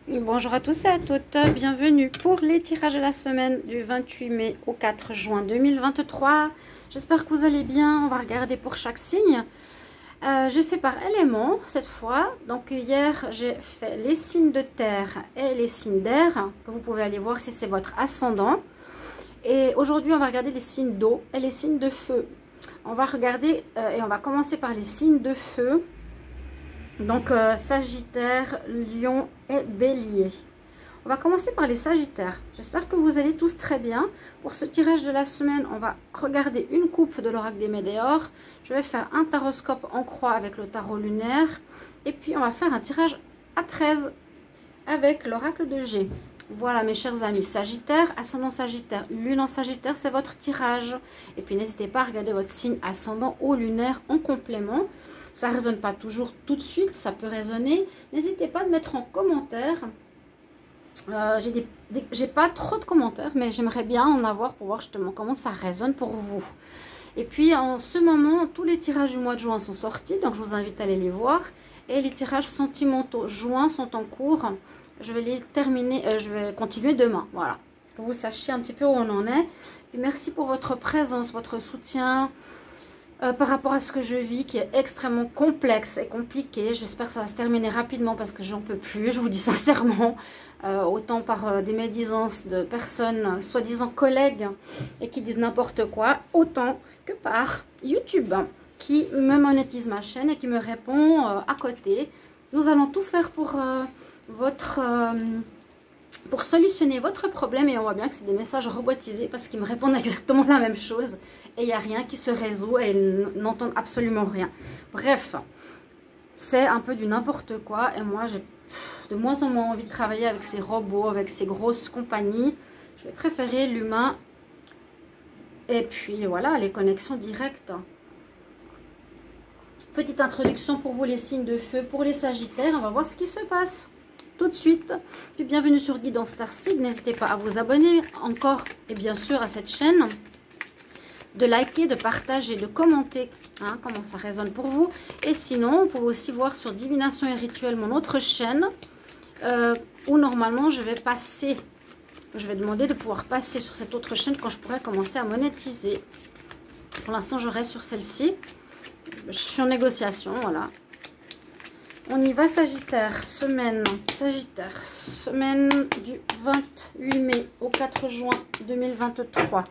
Bonjour à tous et à toutes, bienvenue pour les tirages de la semaine du 28 mai au 4 juin 2023. J'espère que vous allez bien. On va regarder pour chaque signe. J'ai fait par élément cette fois. Donc hier j'ai fait les signes de terre et les signes d'air, que vous pouvez aller voir si c'est votre ascendant. Et aujourd'hui on va regarder les signes d'eau et les signes de feu. On va regarder et on va commencer par les signes de feu. Donc Sagittaire, Lion et Bélier. On va commencer par les Sagittaires. J'espère que vous allez tous très bien. Pour ce tirage de la semaine, on va regarder une coupe de l'oracle des Météores. Je vais faire un taroscope en croix avec le tarot lunaire. Et puis on va faire un tirage à 13 avec l'oracle de G. Voilà mes chers amis, Sagittaire, ascendant Sagittaire, lune en Sagittaire, c'est votre tirage. Et puis n'hésitez pas à regarder votre signe ascendant ou lunaire en complément. Ça ne résonne pas toujours tout de suite, ça peut résonner. N'hésitez pas à mettre en commentaire. J'ai pas trop de commentaires, mais j'aimerais bien en avoir pour voir justement comment ça résonne pour vous. Et puis en ce moment, tous les tirages du mois de juin sont sortis, donc je vous invite à aller les voir. Et les tirages sentimentaux juin sont en cours. Je vais les terminer, je vais continuer demain, voilà. Que vous sachiez un petit peu où on en est. Et merci pour votre présence, votre soutien. Par rapport à ce que je vis, qui est extrêmement complexe et compliqué. J'espère que ça va se terminer rapidement parce que j'en peux plus, je vous dis sincèrement. Autant par des médisances de personnes, soi-disant collègues, et qui disent n'importe quoi, autant que par YouTube, qui me monétise ma chaîne et qui me répond à côté. Nous allons tout faire pour pour solutionner votre problème, et on voit bien que c'est des messages robotisés parce qu'ils me répondent exactement la même chose et il n'y a rien qui se résout et ils n'entendent absolument rien. Bref, c'est un peu du n'importe quoi et moi j'ai de moins en moins envie de travailler avec ces robots, avec ces grosses compagnies. Je vais préférer l'humain et puis voilà, les connexions directes. Petite introduction pour vous les signes de feu, pour les Sagittaires, on va voir ce qui se passe tout de suite. Puis bienvenue sur Guidance Starseed. N'hésitez pas à vous abonner encore et bien sûr à cette chaîne, de liker, de partager, de commenter comment ça résonne pour vous. Et sinon, vous pouvez aussi voir sur Divination et Rituel, mon autre chaîne, où normalement je vais passer, je vais demander de pouvoir passer sur cette autre chaîne quand je pourrai commencer à monétiser. Pour l'instant, je reste sur celle-ci. Je suis en négociation, voilà. On y va, Sagittaire, semaine du 28 mai au 4 juin 2023.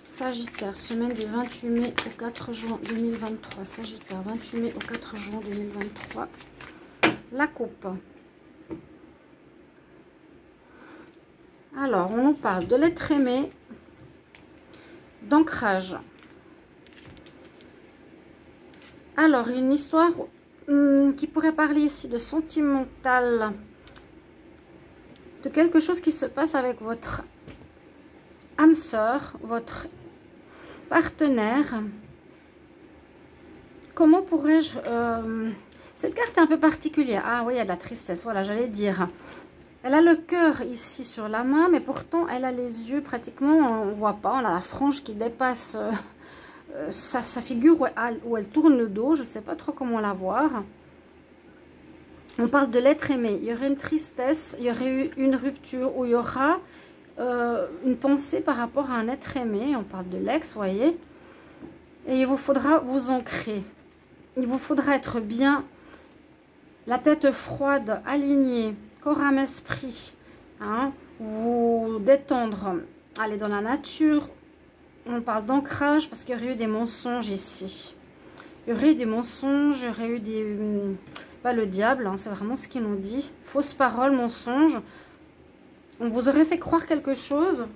Sagittaire, semaine du 28 mai au 4 juin 2023. Sagittaire, 28 mai au 4 juin 2023. La coupe. Alors, on nous parle de l'être aimé, d'ancrage. Alors, une histoire qui pourrait parler ici de sentimental, de quelque chose qui se passe avec votre âme sœur, votre partenaire. Comment pourrais-je... cette carte est un peu particulière. Ah oui, il y a de la tristesse, voilà, j'allais dire. Elle a le cœur ici sur la main, mais pourtant elle a les yeux pratiquement, on ne voit pas, on a la frange qui dépasse... sa figure où elle tourne le dos, je ne sais pas trop comment la voir. On parle de l'être aimé, il y aurait une tristesse, il y aurait eu une rupture, où il y aura une pensée par rapport à un être aimé. On parle de l'ex, vous voyez. Et il vous faudra vous ancrer, il vous faudra être bien, la tête froide, alignée, corps, âme, esprit, vous détendre, aller dans la nature. On parle d'ancrage parce qu'il y aurait eu des mensonges ici. Il y aurait eu des mensonges, il y aurait eu des... Pas le diable, c'est vraiment ce qu'il nous dit. Fausses paroles, mensonges. On vous aurait fait croire quelque chose.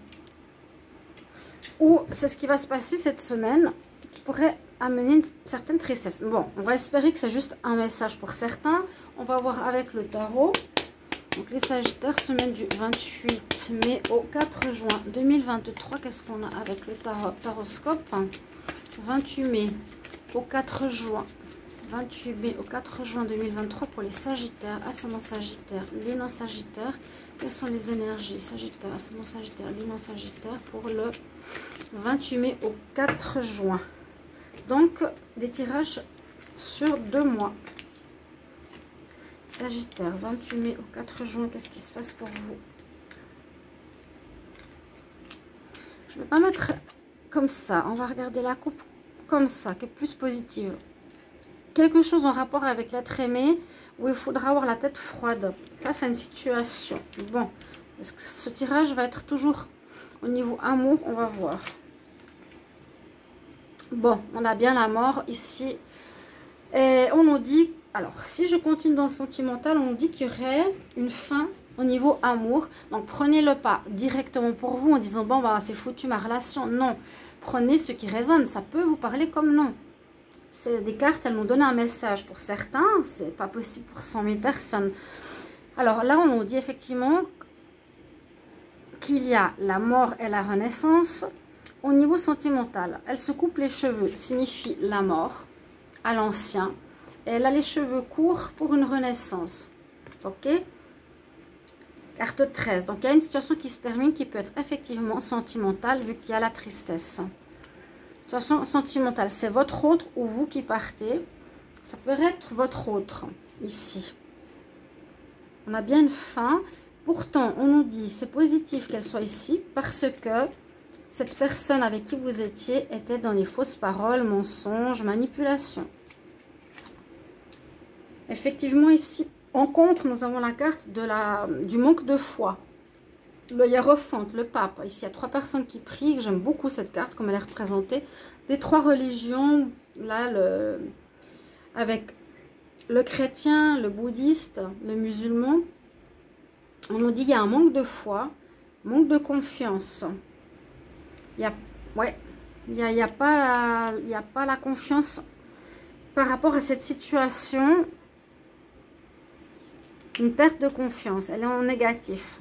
Ou c'est ce qui va se passer cette semaine qui pourrait amener une certaine tristesse. Bon, on va espérer que c'est juste un message pour certains. On va voir avec le tarot. Donc les Sagittaires, semaine du 28 mai au 4 juin 2023. Qu'est-ce qu'on a avec le taroscope? 28 mai au 4 juin. 28 mai au 4 juin 2023 pour les Sagittaires, ascendant Sagittaire, lune en Sagittaire. Quelles sont les énergies? Sagittaire, ascendant Sagittaire, lune en Sagittaire pour le 28 mai au 4 juin. Donc des tirages sur 2 mois. Sagittaire, 28 mai au 4 juin, qu'est-ce qui se passe pour vous? Je ne vais pas mettre comme ça. On va regarder la coupe comme ça, qui est plus positive. Quelque chose en rapport avec l'être aimé, où il faudra avoir la tête froide face à une situation. Bon, est-ce que ce tirage va être toujours au niveau amour? On va voir. Bon, on a bien la mort ici. Et on nous dit, alors si je continue dans le sentimental, on nous dit qu'il y aurait une fin au niveau amour. Donc prenez-le pas directement pour vous en disant, bon, bah, c'est foutu ma relation. Non, prenez ce qui résonne. Ça peut vous parler comme non. C'est des cartes, elles nous donnent un message. Pour certains, c'est pas possible pour 100 000 personnes. Alors là, on nous dit effectivement qu'il y a la mort et la renaissance. Au niveau sentimental, elle se coupe les cheveux, signifie la mort à l'ancien. Et elle a les cheveux courts pour une renaissance. Ok? Carte 13. Donc, il y a une situation qui se termine qui peut être effectivement sentimentale vu qu'il y a la tristesse. Situation sentimentale, c'est votre autre ou vous qui partez. Ça peut être votre autre ici. On a bien une fin. Pourtant, on nous dit c'est positif qu'elle soit ici parce que cette personne avec qui vous étiez était dans les fausses paroles, mensonges, manipulations. Effectivement, ici, en contre, nous avons la carte du manque de foi. Le hiérophante, le pape. Ici, il y a 3 personnes qui prient. J'aime beaucoup cette carte, comme elle est représentée. Des 3 religions, là, avec le chrétien, le bouddhiste, le musulman. On nous dit qu'il y a un manque de foi, manque de confiance. Il n'y a pas la confiance par rapport à cette situation. Une perte de confiance, elle est en négatif.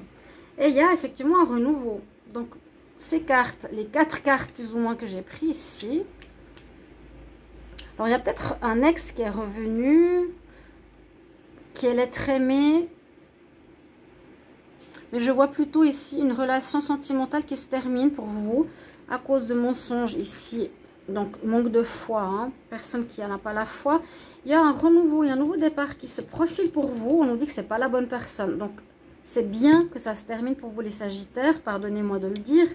Et il y a effectivement un renouveau. Donc, ces cartes, les 4 cartes plus ou moins que j'ai pris ici. Alors, il y a peut-être un ex qui est revenu, qui est l'être aimé. Mais je vois plutôt ici une relation sentimentale qui se termine pour vous à cause de mensonges ici. Donc, manque de foi, hein. Personne qui n'en a pas la foi. Il y a un renouveau, il y a un nouveau départ qui se profile pour vous. On nous dit que ce n'est pas la bonne personne. Donc, c'est bien que ça se termine pour vous les Sagittaires. Pardonnez-moi de le dire.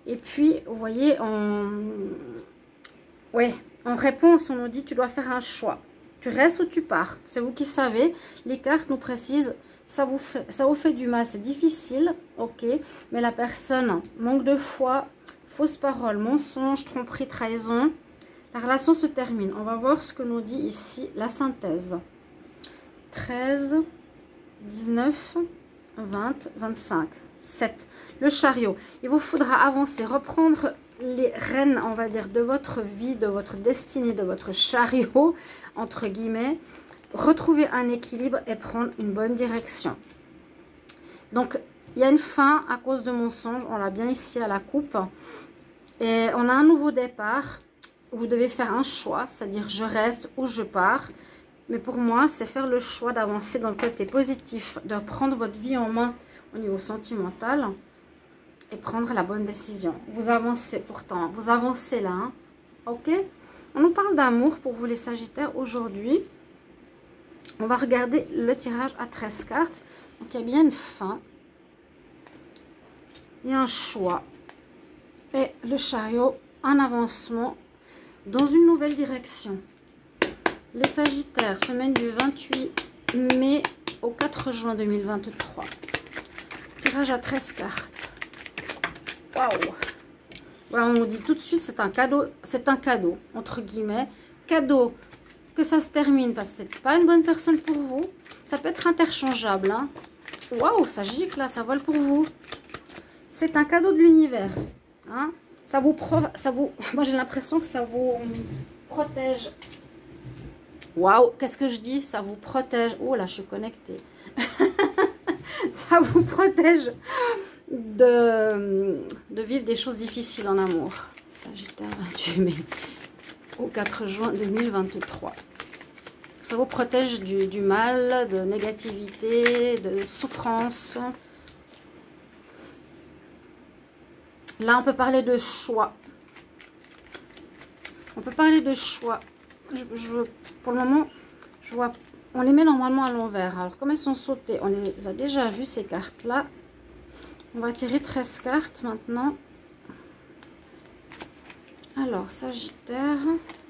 Et puis, vous voyez, en réponse, on nous dit tu dois faire un choix. Tu restes ou tu pars. C'est vous qui savez. Les cartes nous précisent, ça vous fait du mal, c'est difficile, ok. Mais la personne manque de foi, fausses paroles, mensonges, tromperie, trahison. La relation se termine. On va voir ce que nous dit ici la synthèse. 13, 19, 20, 25, 7. Le chariot. Il vous faudra avancer, reprendre les rênes, on va dire, de votre vie, de votre destinée, de votre chariot, entre guillemets. Retrouver un équilibre et prendre une bonne direction. Donc, il y a une fin à cause de mensonges. On l'a bien ici à la coupe. Et on a un nouveau départ. Vous devez faire un choix, c'est-à-dire je reste ou je pars. Mais pour moi, c'est faire le choix d'avancer dans le côté positif, de prendre votre vie en main au niveau sentimental et prendre la bonne décision. Vous avancez pourtant, vous avancez là, hein, ok? On nous parle d'amour pour vous les Sagittaires aujourd'hui. On va regarder le tirage à 13 cartes. Donc, il y a bien une fin. Il y a un choix. Et le chariot, un avancement dans une nouvelle direction. Les Sagittaires, semaine du 28 mai au 4 juin 2023. Tirage à 13 cartes. Waouh! Ouais, on nous dit tout de suite, c'est un cadeau, entre guillemets. Cadeau, que ça se termine, parce que c'est pas une bonne personne pour vous. Ça peut être interchangeable, hein. Waouh, ça gifle, là, ça vole pour vous. C'est un cadeau de l'univers, hein. Moi, j'ai l'impression que ça vous protège. Waouh, qu'est-ce que je dis? Ça vous protège. Oh là, je suis connectée. Ça vous protège de vivre des choses difficiles en amour. Sagittaire 28 mai au 4 juin 2023. Ça vous protège du mal, de négativité, de souffrance. Là, on peut parler de choix. On peut parler de choix. Pour le moment, je vois on les met normalement à l'envers. Alors, comme elles sont sautées, on les a déjà vues, ces cartes-là. On va tirer 13 cartes maintenant. Alors, Sagittaire,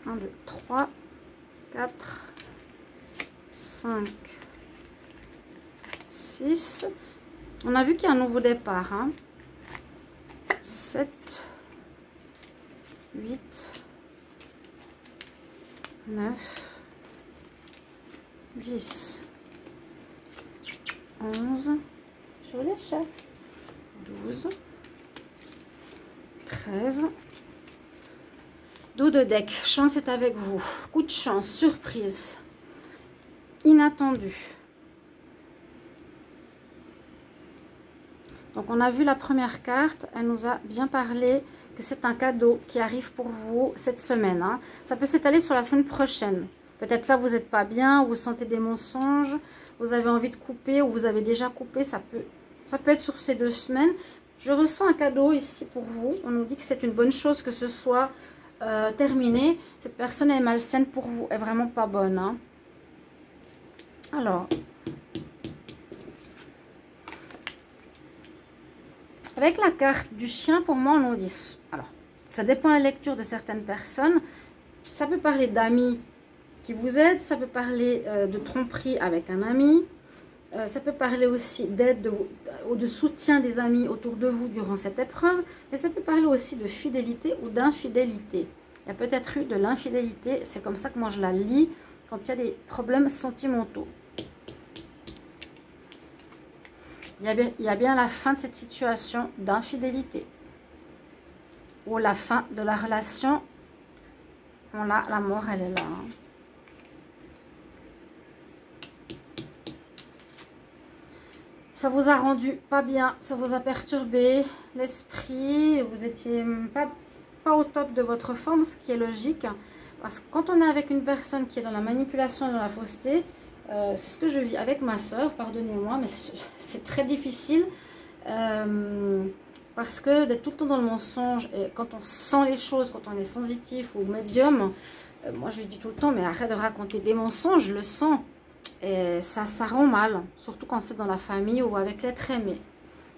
1, 2, 3, 4, 5, 6. On a vu qu'il y a un nouveau départ. Hein. 7, 8, 9, 10, 11, sur les chats, 12, 13. Dos de deck, chance est avec vous. Coup de chance, surprise, inattendu. Donc on a vu la première carte, elle nous a bien parlé que c'est un cadeau qui arrive pour vous cette semaine. Hein. Ça peut s'étaler sur la semaine prochaine. Peut-être là vous n'êtes pas bien, vous sentez des mensonges, vous avez envie de couper ou vous avez déjà coupé, ça peut être sur ces 2 semaines. Je ressens un cadeau ici pour vous. On nous dit que c'est une bonne chose que ce soit terminé. Cette personne est malsaine pour vous, est vraiment pas bonne. Hein. Alors, avec la carte du chien, pour moi, on nous dit... Alors, ça dépend de la lecture de certaines personnes. Ça peut parler d'amis qui vous aident. Ça peut parler de tromperie avec un ami. Ça peut parler aussi d'aide ou de soutien des amis autour de vous durant cette épreuve. Mais ça peut parler aussi de fidélité ou d'infidélité. Il y a peut-être eu de l'infidélité. C'est comme ça que moi je la lis quand il y a des problèmes sentimentaux. Il y a bien la fin de cette situation d'infidélité. Ou la fin de la relation. On a la mort, elle est là. Hein. Ça vous a rendu pas bien, ça vous a perturbé l'esprit, vous étiez pas au top de votre forme, ce qui est logique. Parce que quand on est avec une personne qui est dans la manipulation et dans la fausseté, c'est ce que je vis avec ma soeur, pardonnez-moi, mais c'est très difficile. Parce que d'être tout le temps dans le mensonge, et quand on sent les choses, quand on est sensitif ou médium, moi je lui dis tout le temps, mais arrête de raconter des mensonges, je le sens. Et ça rend mal, surtout quand c'est dans la famille ou avec l'être aimé.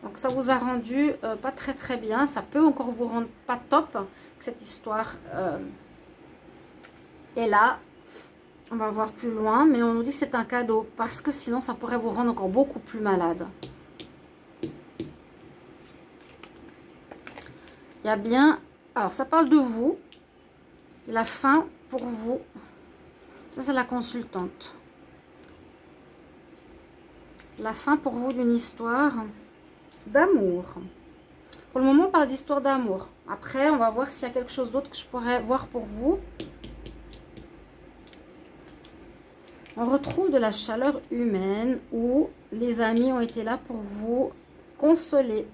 Donc ça vous a rendu pas très bien. Ça peut encore vous rendre pas top, que cette histoire est là. On va voir plus loin, mais on nous dit que c'est un cadeau. Parce que sinon ça pourrait vous rendre encore beaucoup plus malade. Il y a bien... Alors ça parle de vous. La fin pour vous. Ça c'est la consultante. La fin pour vous d'une histoire d'amour. Pour le moment, on parle d'histoire d'amour. Après, on va voir s'il y a quelque chose d'autre que je pourrais voir pour vous. On retrouve de la chaleur humaine où les amis ont été là pour vous consoler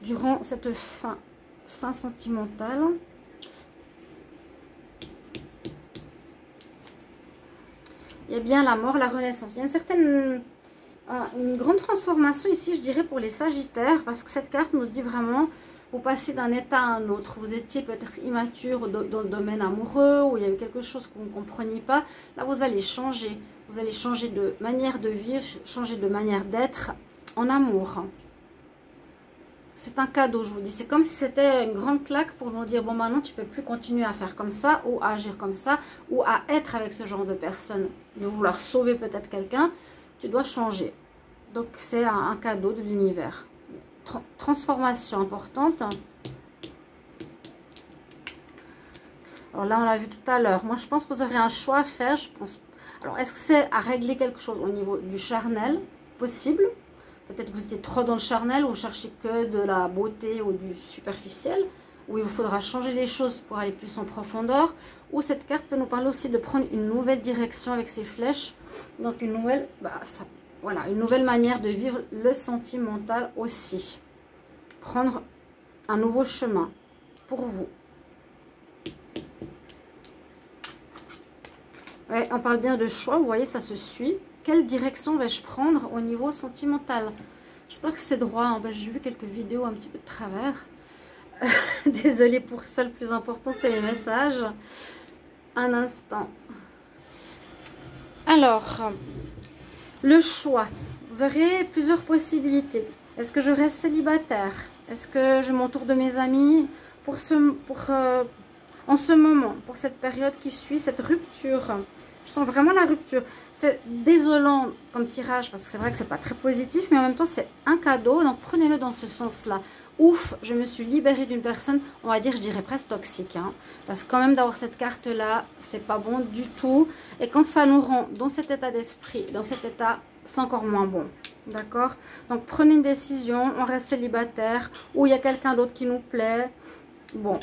durant cette fin sentimentale. Il y a bien la mort, la renaissance. Il y a une certaine, une grande transformation ici, je dirais, pour les Sagittaires. Parce que cette carte nous dit vraiment, vous passez d'un état à un autre. Vous étiez peut-être immature dans le domaine amoureux, ou il y avait quelque chose que vous ne compreniez pas. Là, vous allez changer. Vous allez changer de manière de vivre, changer de manière d'être en amour. C'est un cadeau, je vous dis. C'est comme si c'était une grande claque pour nous dire, bon, maintenant, tu ne peux plus continuer à faire comme ça, ou à agir comme ça, ou à être avec ce genre de personne. De vouloir sauver peut-être quelqu'un, tu dois changer. Donc, c'est un cadeau de l'univers. Transformation importante. Alors là, on l'a vu tout à l'heure. Moi, je pense que vous aurez un choix à faire. Je pense... Alors, est-ce que c'est à régler quelque chose au niveau du charnel? Possible. Peut-être que vous étiez trop dans le charnel, vous cherchez que de la beauté ou du superficiel, où il vous faudra changer les choses pour aller plus en profondeur. Ou cette carte peut nous parler aussi de prendre une nouvelle direction avec ses flèches. Donc une nouvelle, voilà, une nouvelle manière de vivre le sentimental aussi. Prendre un nouveau chemin pour vous. Ouais, on parle bien de choix, vous voyez, ça se suit. Quelle direction vais-je prendre au niveau sentimental? J'espère que c'est droit. Hein. Ben, j'ai vu quelques vidéos un petit peu de travers. Désolée pour ça, le plus important, c'est les messages. Un instant. Alors, le choix. Vous aurez plusieurs possibilités. Est-ce que je reste célibataire? Est-ce que je m'entoure de mes amis en ce moment, pour cette période qui suit, cette rupture? Je sens vraiment la rupture. C'est désolant comme tirage parce que c'est vrai que c'est pas très positif, mais en même temps c'est un cadeau, donc prenez-le dans ce sens-là. Ouf, je me suis libérée d'une personne, on va dire, je dirais presque toxique, hein, parce que quand même d'avoir cette carte-là, c'est pas bon du tout. Et quand ça nous rend dans cet état d'esprit, dans cet état, c'est encore moins bon. D'accord? Donc prenez une décision, on reste célibataire, ou il y a quelqu'un d'autre qui nous plaît. Bon,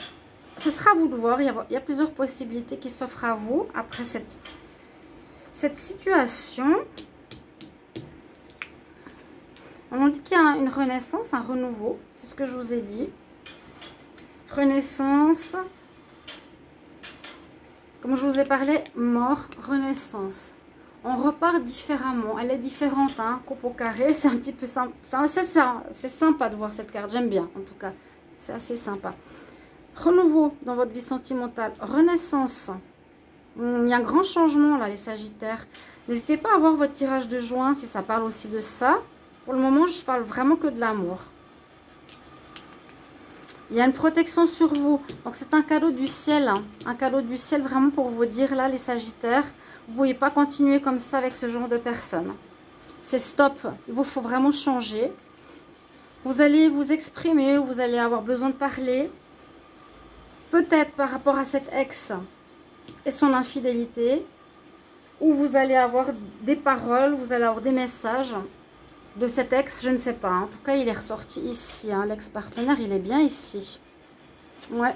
ce sera à vous de voir, il y a plusieurs possibilités qui s'offrent à vous après cette situation. On nous dit qu'il y a une renaissance, un renouveau. C'est ce que je vous ai dit. Renaissance. Comme je vous ai parlé, mort, renaissance. On repart différemment. Elle est différente, hein. Coupe au carré, c'est un petit peu simple. C'est sympa de voir cette carte. J'aime bien, en tout cas. C'est assez sympa. Renouveau dans votre vie sentimentale. Renaissance. Il y a un grand changement là, les Sagittaires. N'hésitez pas à voir votre tirage de juin si ça parle aussi de ça. Pour le moment, je parle vraiment que de l'amour. Il y a une protection sur vous. Donc, c'est un cadeau du ciel. Hein. Un cadeau du ciel vraiment pour vous dire, là, les Sagittaires, vous ne pouvez pas continuer comme ça avec ce genre de personnes. C'est stop. Il vous faut vraiment changer. Vous allez vous exprimer, vous allez avoir besoin de parler. Peut-être par rapport à cet ex et son infidélité. Ou vous allez avoir des paroles, vous allez avoir des messages de cet ex, je ne sais pas. En tout cas, il est ressorti ici. Hein. L'ex-partenaire, il est bien ici. Ouais.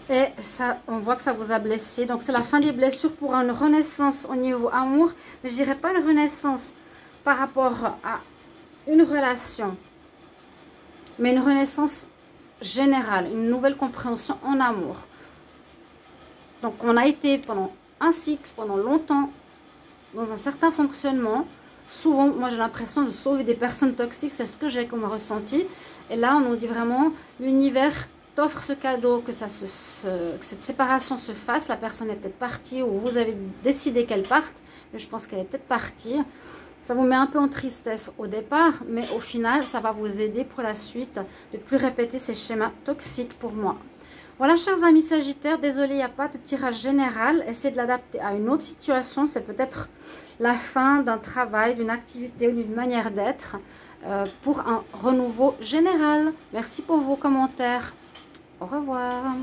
Et ça, on voit que ça vous a blessé. Donc, c'est la fin des blessures pour une renaissance au niveau amour. Mais je dirais pas une renaissance par rapport à une relation. Mais une renaissance générale. Une nouvelle compréhension en amour. Donc, on a été pendant un cycle, pendant longtemps, dans un certain fonctionnement. Souvent, moi j'ai l'impression de sauver des personnes toxiques, c'est ce que j'ai comme ressenti. Et là, on nous dit vraiment, l'univers t'offre ce cadeau, que cette séparation se fasse. La personne est peut-être partie ou vous avez décidé qu'elle parte, mais je pense qu'elle est peut-être partie. Ça vous met un peu en tristesse au départ, mais au final, ça va vous aider pour la suite de ne plus répéter ces schémas toxiques pour moi. Voilà, chers amis Sagittaires, désolé, il n'y a pas de tirage général. Essayez de l'adapter à une autre situation. C'est peut-être la fin d'un travail, d'une activité ou d'une manière d'être pour un renouveau général. Merci pour vos commentaires. Au revoir.